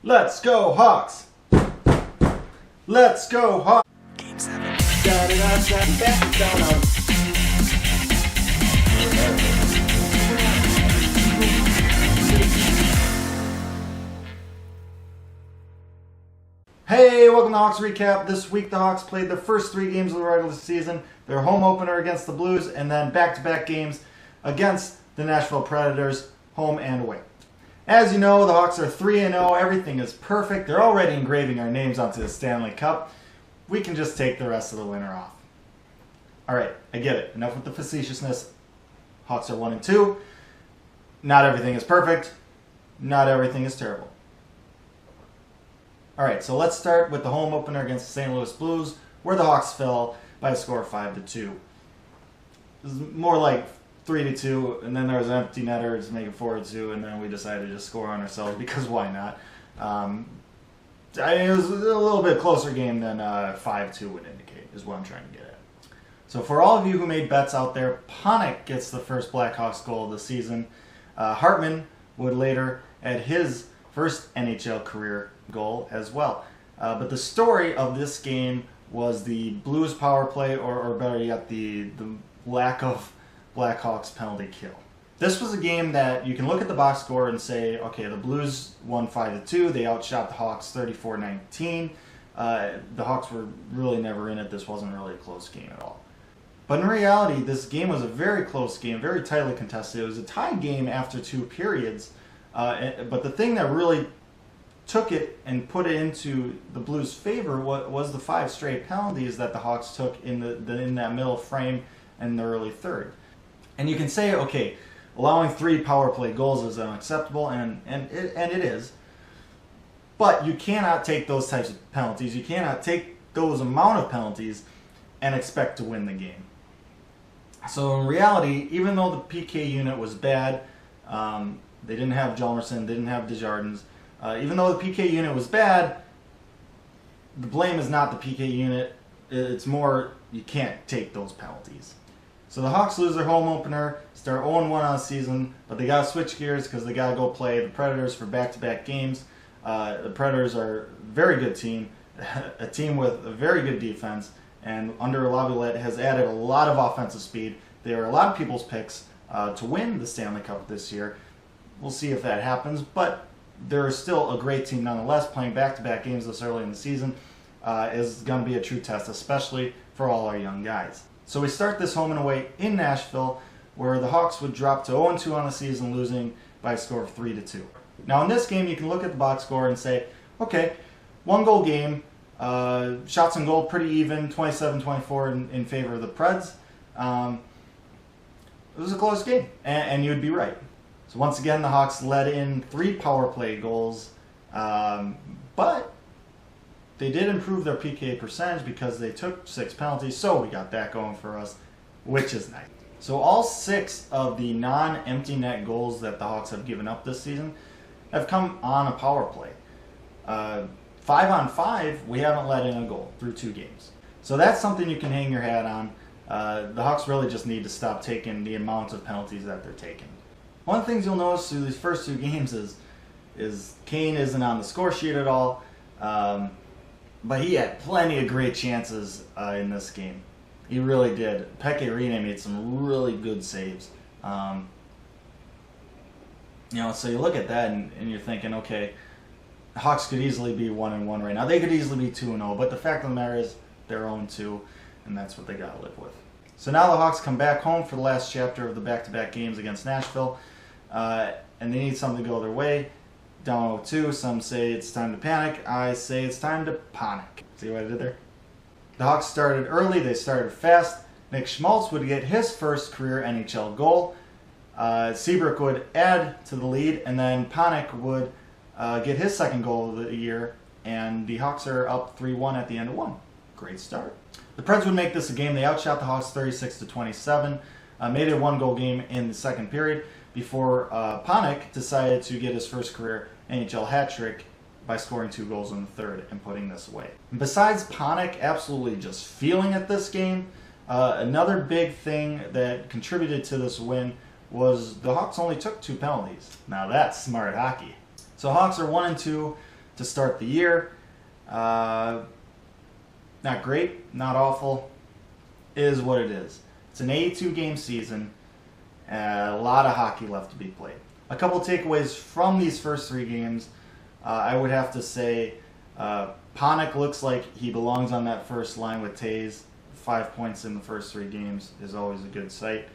Let's go Hawks! Let's go Hawks! Game 7. Hey, welcome to Hawks Recap. This week the Hawks played their first 3 games of the regular season. Their home opener against the Blues, and then back-to-back games against the Nashville Predators, home and away. As you know, the Hawks are 3-0. Everything is perfect. They're already engraving our names onto the Stanley Cup. We can just take the rest of the winter off. Alright, I get it. Enough with the facetiousness. Hawks are 1-2. Not everything is perfect. Not everything is terrible. Alright, so let's start with the home opener against the St. Louis Blues, where the Hawks fell by a score of 5-2. It was more like 3-2, and then there was an empty netter to make it 4-2, and then we decided to just score on ourselves because why not? It was a little bit closer game than 5-2 would indicate, is what I'm trying to get at. So for all of you who made bets out there, Panik gets the first Blackhawks goal of the season. Hartman would later add his first NHL career goal as well. But the story of this game was the Blues power play, or better yet, the lack of Blackhawks penalty kill. This was a game that you can look at the box score and say, okay, the Blues won 5-2. They outshot the Hawks 34-19. The Hawks were really never in it. This wasn't really a close game at all. But in reality, this game was a very close game, very tightly contested. It was a tie game after 2 periods. But the thing that really took it and put it into the Blues' favor was the 5 straight penalties that the Hawks took in that middle frame and the early third. And you can say, okay, allowing 3 power play goals is unacceptable, and it is. But you cannot take those types of penalties. You cannot take those amount of penalties and expect to win the game. So in reality, even though the PK unit was bad, they didn't have Hjalmarsson, they didn't have Desjardins. Even though the PK unit was bad, the blame is not the PK unit. It's more you can't take those penalties. So the Hawks lose their home opener, start 0-1 on the season, but they got to switch gears because they got to go play the Predators for back-to-back games. The Predators are a very good team, a team with a very good defense, and under Laviolette has added a lot of offensive speed. They are a lot of people's picks to win the Stanley Cup this year. We'll see if that happens, but they're still a great team nonetheless. Playing back-to-back games this early in the season is going to be a true test, especially for all our young guys. So we start this home and away in Nashville, where the Hawks would drop to 0-2 on the season, losing by a score of 3-2. Now in this game, you can look at the box score and say, okay, 1-goal game, shots on goal pretty even, 27-24 in favor of the Preds. It was a close game, and you would be right. So once again, the Hawks led in 3 power play goals, but they did improve their PK percentage because they took 6 penalties, so we got that going for us, which is nice. So all 6 of the non-empty net goals that the Hawks have given up this season have come on a power play. 5-on-5, we haven't let in a goal through 2 games. So that's something you can hang your hat on. The Hawks really just need to stop taking the amount of penalties that they're taking. One of the things you'll notice through these first 2 games is Kane isn't on the score sheet at all. But he had plenty of great chances in this game. He really did. Pekka Rinne made some really good saves. So you look at that and you're thinking, okay, the Hawks could easily be 1-1 right now. They could easily be 2-0, but the fact of the matter is they're 0-2, and that's what they got to live with. So now the Hawks come back home for the last chapter of the back-to-back games against Nashville, and they need something to go their way. Down 0-2, some say it's time to panic. I say it's time to panic. See what I did there? The Hawks started early. They started fast. Nick Schmaltz would get his first career NHL goal. Seabrook would add to the lead, and then Panik would get his second goal of the year, and the Hawks are up 3-1 at the end of 1. Great start. The Preds would make this a game. They outshot the Hawks 36-27, made it a 1-goal game in the second period before Panik decided to get his first career NHL hat trick by scoring 2 goals in the third and putting this away. And besides Panik absolutely just feeling at this game, another big thing that contributed to this win was the Hawks only took 2 penalties. Now that's smart hockey. So Hawks are 1-2. to start the year. Not great, not awful. It is what it is. It's an 82-game season. A lot of hockey left to be played. A couple takeaways from these first 3 games. I would have to say Panik looks like he belongs on that first line with Taves. 5 points in the first 3 games is always a good sight.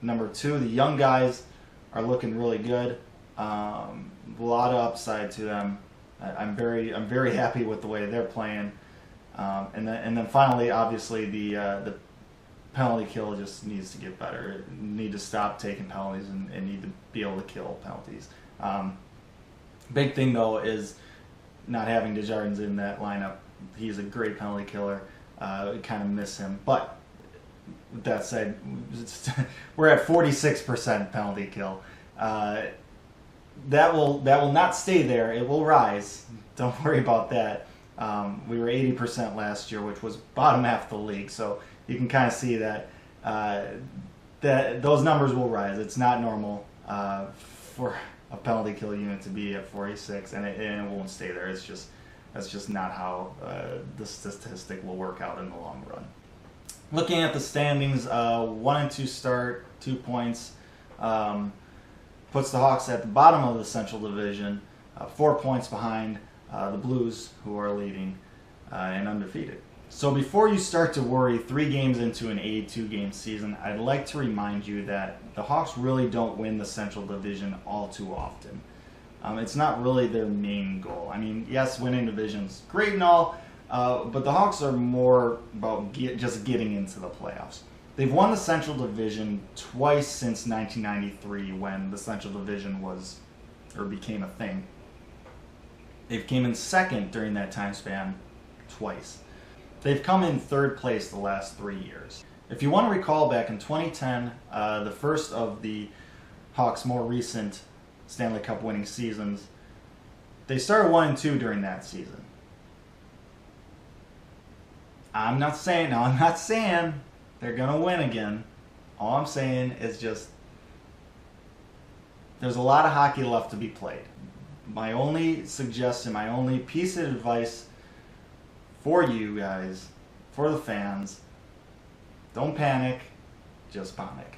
Number 2, the young guys are looking really good. A lot of upside to them. I'm very happy with the way they're playing. And then finally, obviously, the penalty kill just needs to get better. Need to stop taking penalties and need to be able to kill penalties. Big thing though is not having Desjardins in that lineup. He's a great penalty killer. Kind of miss him, but with that said, we're at 46% penalty kill. That will not stay there. It will rise. Don't worry about that. We were 80% last year, which was bottom half of the league. So you can kind of see that that those numbers will rise. It's not normal for a penalty kill unit to be at 46, and it won't stay there. That's just not how the statistic will work out in the long run. Looking at the standings, 1 and 2 start, 2 points. Puts the Hawks at the bottom of the Central Division, 4 points behind the Blues, who are leading and undefeated. So before you start to worry 3 games into an 82-game season, I'd like to remind you that the Hawks really don't win the Central Division all too often. It's not really their main goal. I mean, yes, winning division's great and all, but the Hawks are more about just getting into the playoffs. They've won the Central Division twice since 1993, when the Central Division became a thing. They've came in second during that time span twice. They've come in 3rd place the last 3 years. If you want to recall, back in 2010, the first of the Hawks' more recent Stanley Cup winning seasons, they started 1 and 2 during that season. I'm not saying they're going to win again. All I'm saying is just there's a lot of hockey left to be played. My only suggestion, my only piece of advice for you guys, for the fans, don't panic, just Panik.